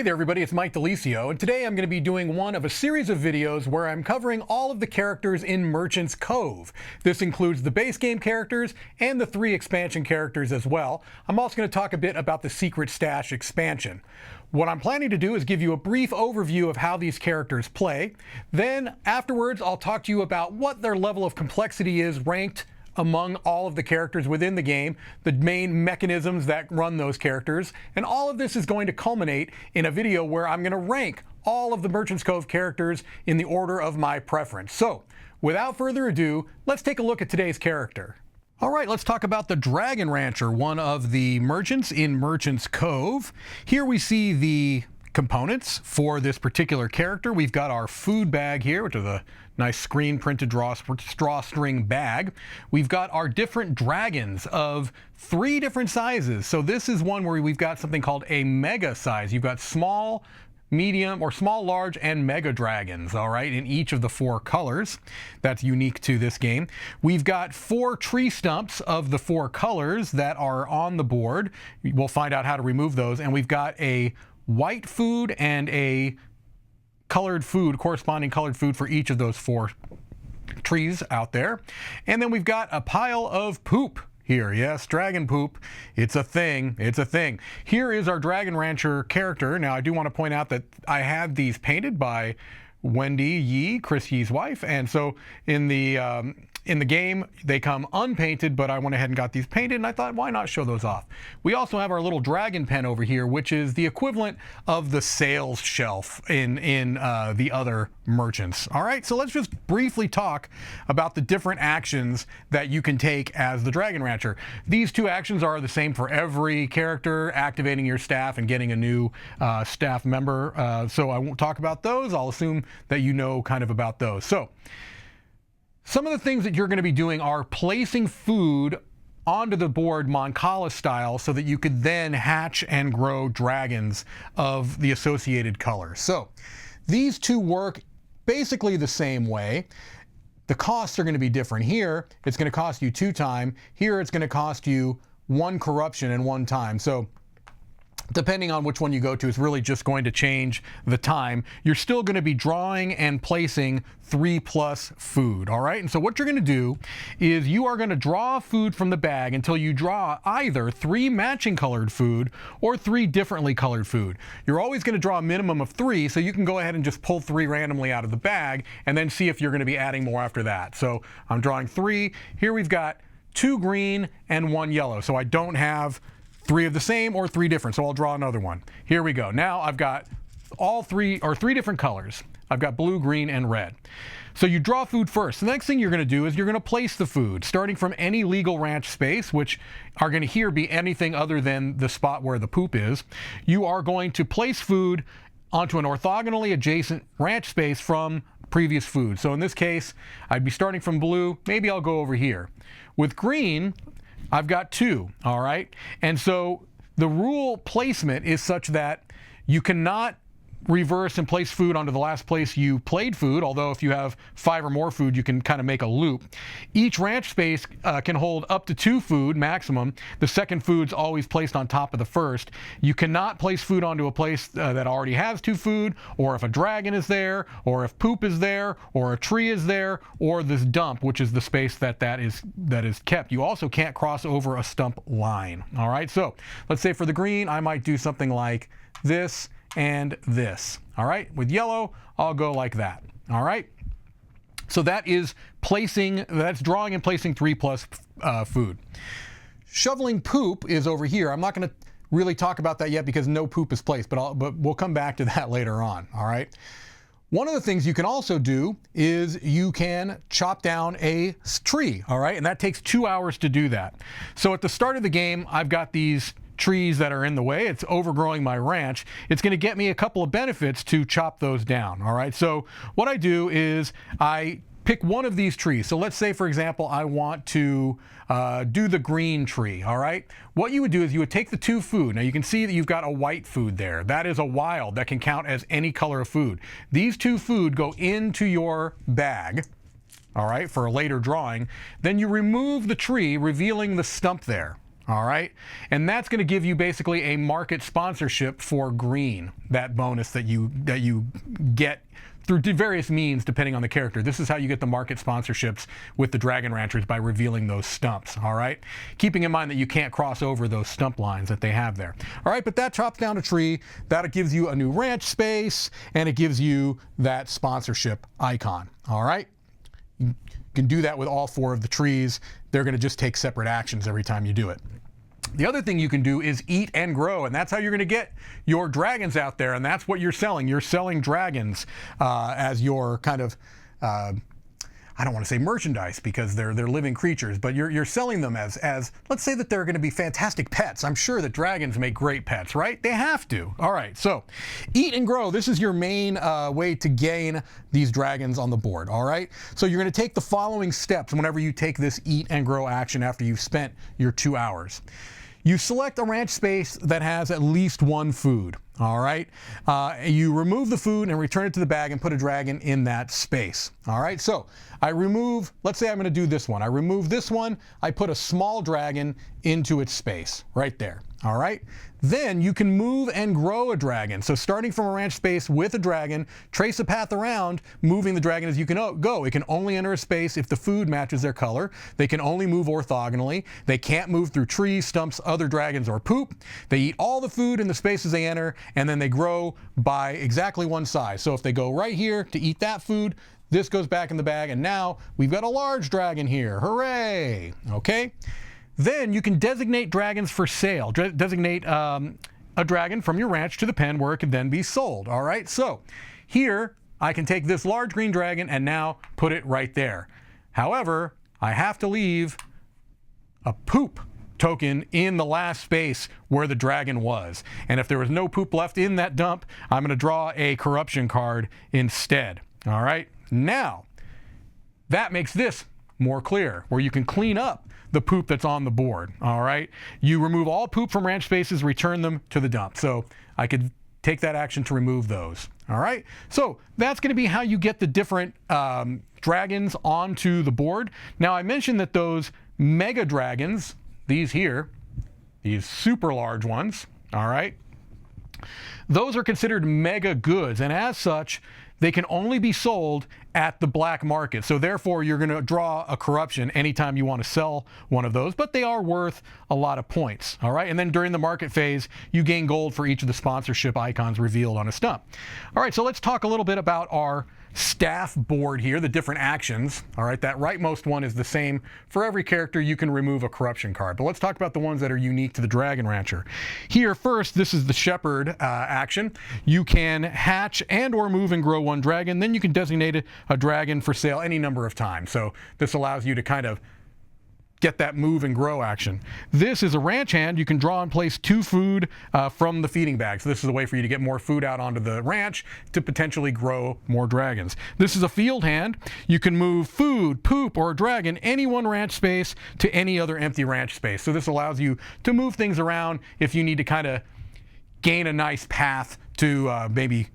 there everybody, it's DiLisio, and today I'm going to be doing one of a series of videos where I'm covering all of the characters in Merchant's Cove. This includes the base game characters and the 3 expansion characters as well. I'm also going to talk a bit about the Secret Stash expansion. What I'm planning to do is give you a brief overview of how these characters play. Then afterwards I'll talk to you about what their level of complexity is ranked among all of the characters within the game, the main mechanisms that run those characters, and all of this is going to culminate in a video where I'm going to rank all of the Merchant's Cove characters in the order of my preference. So, without further ado, let's take a look at today's character. Alright, let's talk about the Dragon Rancher, one of the merchants in Merchant's Cove. Here we see the components for this particular character. We've got our food bag here, which is a nice screen printed drawstring bag. We've got our different dragons of 3 different sizes. So this is one where we've got something called a mega size. You've got small, medium, or small, large, and mega dragons, all right, in each of the 4 colors. That's unique to this game. We've got 4 tree stumps of the 4 colors that are on the board. We'll find out how to remove those. And we've got a white food and a colored food, corresponding colored food for each of those 4 trees out there. And then we've got a pile of poop here. Yes, dragon poop. It's a thing. It's a thing. Here is our Dragon Rancher character. Now, I do want to point out that I had these painted by Wendy Yee, Chris Yee's wife, and so in the game they come unpainted, but I went ahead and got these painted, and I thought, why not show those off? We also have our little dragon pen over here, which is the equivalent of the sales shelf in the other merchants. All right, so let's just briefly talk about the different actions that you can take as the Dragon Rancher. These 2 actions are the same for every character: activating your staff and getting a new staff member. So I won't talk about those. I'll assume that you know kind of about those. So some of the things that you're going to be doing are placing food onto the board Mancala style so that you could then hatch and grow dragons of the associated colors. So these 2 work basically the same way. The costs are going to be different. Here it's going to cost you 2 time. Here it's going to cost you 1 corruption and 1 time. So depending on which one you go to, it's really just going to change the time. You're still going to be drawing and placing 3+ food, all right? And so what you're going to do is you are going to draw food from the bag until you draw either 3 matching colored food or 3 differently colored food. You're always going to draw a minimum of 3, so you can go ahead and just pull 3 randomly out of the bag and then see if you're going to be adding more after that. So I'm drawing 3. Here we've got 2 green and 1 yellow, so I don't have 3 of the same or 3 different, so I'll draw another one. Here we go. Now I've got all 3 different colors. I've got blue, green, and red. So you draw food first. The next thing you're going to do is you're going to place the food, starting from any legal ranch space, which are going to here be anything other than the spot where the poop is. You are going to place food onto an orthogonally adjacent ranch space from previous food. So in this case, I'd be starting from blue. Maybe I'll go over here. With green, I've got 2, all right? And so the rule placement is such that you cannot reverse and place food onto the last place you played food, although if you have 5 or more food, you can kind of make a loop. Each ranch space can hold up to 2 food maximum. The second food's always placed on top of the first. You cannot place food onto a place that already has 2 food, or if a dragon is there, or if poop is there, or a tree is there, or this dump, which is the space that is kept. You also can't cross over a stump line. All right, so let's say for the green, I might do something like this and this. All right, with yellow, I'll go like that. All right, so that is placing, that's drawing and placing 3+ food. Shoveling poop is over here. I'm not going to really talk about that yet because no poop is placed, but we'll come back to that later on. All right. One of the things you can also do is you can chop down a tree. All right, and that takes 2 hours to do that. So at the start of the game, I've got these trees that are in the way. It's overgrowing my ranch. It's going to get me a couple of benefits to chop those down. All right, so what I do is I pick one of these trees. So let's say, for example, I want to do the green tree. All right, what you would do is you would take the 2 food. Now you can see that you've got a white food there. That is a wild that can count as any color of food. These 2 food go into your bag, all right, for a later drawing. Then you remove the tree, revealing the stump there. All right, and that's going to give you basically a market sponsorship for green, that bonus that you get through various means depending on the character. This is how you get the market sponsorships with the Dragon Ranchers, by revealing those stumps. All right, keeping in mind that you can't cross over those stump lines that they have there. All right, but that chops down a tree. That gives you a new ranch space, and it gives you that sponsorship icon. All right, you can do that with all 4 of the trees. They're going to just take separate actions every time you do it. The other thing you can do is eat and grow, and that's how you're going to get your dragons out there, and that's what you're selling. You're selling dragons as your kind of, I don't want to say merchandise because they're living creatures, but you're selling them as let's say that they're going to be fantastic pets. I'm sure that dragons make great pets, right? They have to. All right, so eat and grow. This is your main way to gain these dragons on the board. All right, so you're going to take the following steps whenever you take this eat and grow action after you've spent your 2 hours. You select a ranch space that has at least 1 food. All right, you remove the food and return it to the bag and put a dragon in that space. All right, so I remove, let's say I'm going to do this one. I remove this one, I put a small dragon into its space right there. All right, then you can move and grow a dragon. So starting from a ranch space with a dragon, trace a path around, moving the dragon as you can go. It can only enter a space if the food matches their color. They can only move orthogonally. They can't move through trees, stumps, other dragons, or poop. They eat all the food in the spaces they enter, and then they grow by exactly 1 size. So if they go right here to eat that food, this goes back in the bag, and now we've got a large dragon here. Hooray! Okay. Then you can designate dragons for sale. Designate a dragon from your ranch to the pen where it can then be sold. All right, so here I can take this large green dragon and now put it right there. However, I have to leave a poop token in the last space where the dragon was. And if there was no poop left in that dump, I'm going to draw a corruption card instead. All right, now that makes this more clear, where you can clean up the poop that's on the board. All right, you remove all poop from ranch spaces, return them to the dump. So I could take that action to remove those. All right, so that's going to be how you get the different dragons onto the board. Now I mentioned that those mega dragons, these here, these super large ones, all right, those are considered mega goods, and as such they can only be sold at the black market. So therefore, you're going to draw a corruption anytime you want to sell one of those, but they are worth a lot of points. All right, and then during the market phase, you gain gold for each of the sponsorship icons revealed on a stump. All right, so let's talk a little bit about our staff board here, the different actions. All right, that rightmost one is the same for every character. You can remove a corruption card, but let's talk about the ones that are unique to the Dragon Rancher. Here first, this is the Shepherd action. You can hatch and or move and grow one dragon, then you can designate a dragon for sale any number of times. So this allows you to kind of get that move and grow action. This is a ranch hand. You can draw and place 2 food from the feeding bag. So this is a way for you to get more food out onto the ranch to potentially grow more dragons. This is a field hand. You can move food, poop, or a dragon any one ranch space to any other empty ranch space. So this allows you to move things around if you need to kind of gain a nice path to maybe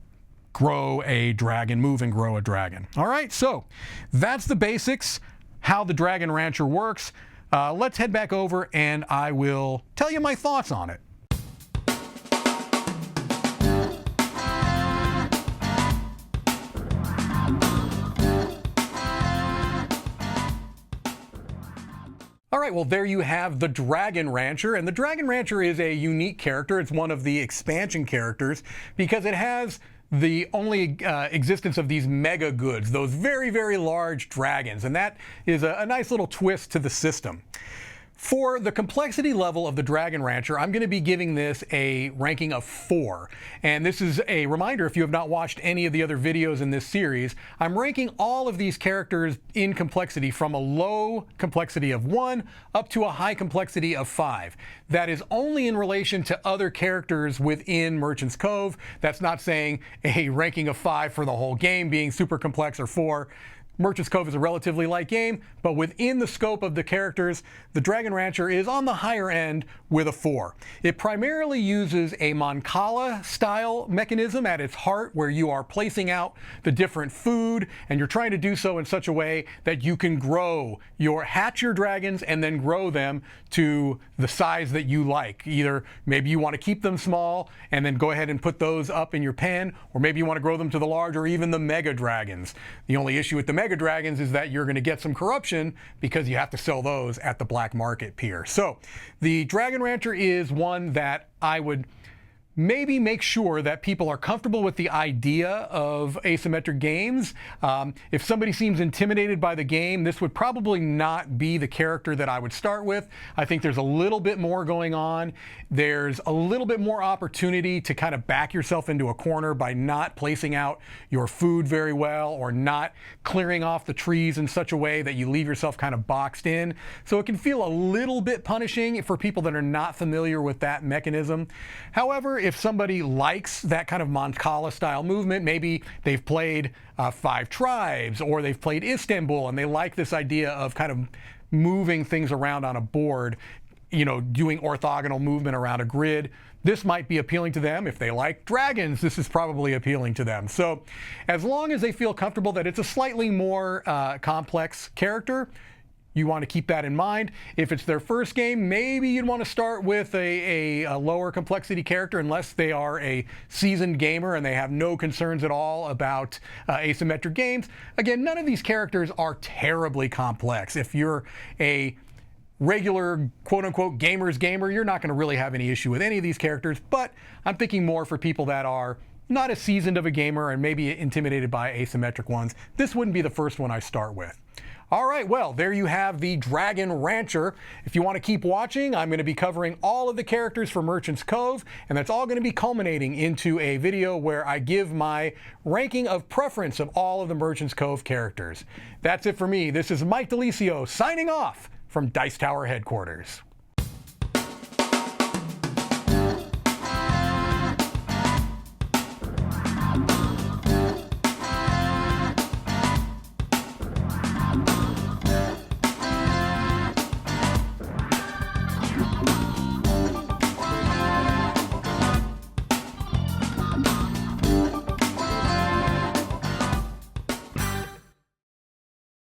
grow a dragon, move and grow a dragon. All right, so that's the basics, how the Dragon Rancher works. Let's head back over and I will tell you my thoughts on it. All right, well, there you have the Dragon Rancher, and the Dragon Rancher is a unique character. It's one of the expansion characters because it has the only existence of these mega goods, those very, very large dragons, and that is a nice little twist to the system. For the complexity level of the Dragon Rancher, I'm going to be giving this a ranking of 4. And this is a reminder, if you have not watched any of the other videos in this series, I'm ranking all of these characters in complexity from a low complexity of 1 up to a high complexity of 5. That is only in relation to other characters within Merchant's Cove. That's not saying a ranking of 5 for the whole game being super complex or 4. Merchant's Cove is a relatively light game, but within the scope of the characters, the Dragon Rancher is on the higher end with a 4. It primarily uses a Mancala style mechanism at its heart, where you are placing out the different food, and you're trying to do so in such a way that you can hatch your dragons and then grow them to the size that you like. Either maybe you want to keep them small and then go ahead and put those up in your pen, or maybe you want to grow them to the large or even the mega dragons. The only issue with the mega dragons is that you're going to get some corruption because you have to sell those at the black market pier. So the Dragon Rancher is one that I would maybe make sure that people are comfortable with the idea of asymmetric games. If somebody seems intimidated by the game, this would probably not be the character that I would start with. I think there's a little bit more going on. There's a little bit more opportunity to kind of back yourself into a corner by not placing out your food very well, or not clearing off the trees in such a way that you leave yourself kind of boxed in. So it can feel a little bit punishing for people that are not familiar with that mechanism. However, if somebody likes that kind of Mancala style movement, maybe they've played 5 Tribes, or they've played Istanbul, and they like this idea of kind of moving things around on a board, doing orthogonal movement around a grid, this might be appealing to them. If they like dragons, this is probably appealing to them. So as long as they feel comfortable that it's a slightly more complex character, you want to keep that in mind. If it's their first game, maybe you'd want to start with a lower complexity character, unless they are a seasoned gamer and they have no concerns at all about asymmetric games. Again, none of these characters are terribly complex. If you're a regular quote-unquote gamer's gamer, you're not going to really have any issue with any of these characters, but I'm thinking more for people that are not as seasoned of a gamer and maybe intimidated by asymmetric ones. This wouldn't be the first one I start with. All right, well, there you have the Dragon Rancher. If you want to keep watching, I'm going to be covering all of the characters for Merchant's Cove, and that's all going to be culminating into a video where I give my ranking of preference of all of the Merchant's Cove characters. That's it for me. This is Mike DiLisio signing off from Dice Tower headquarters.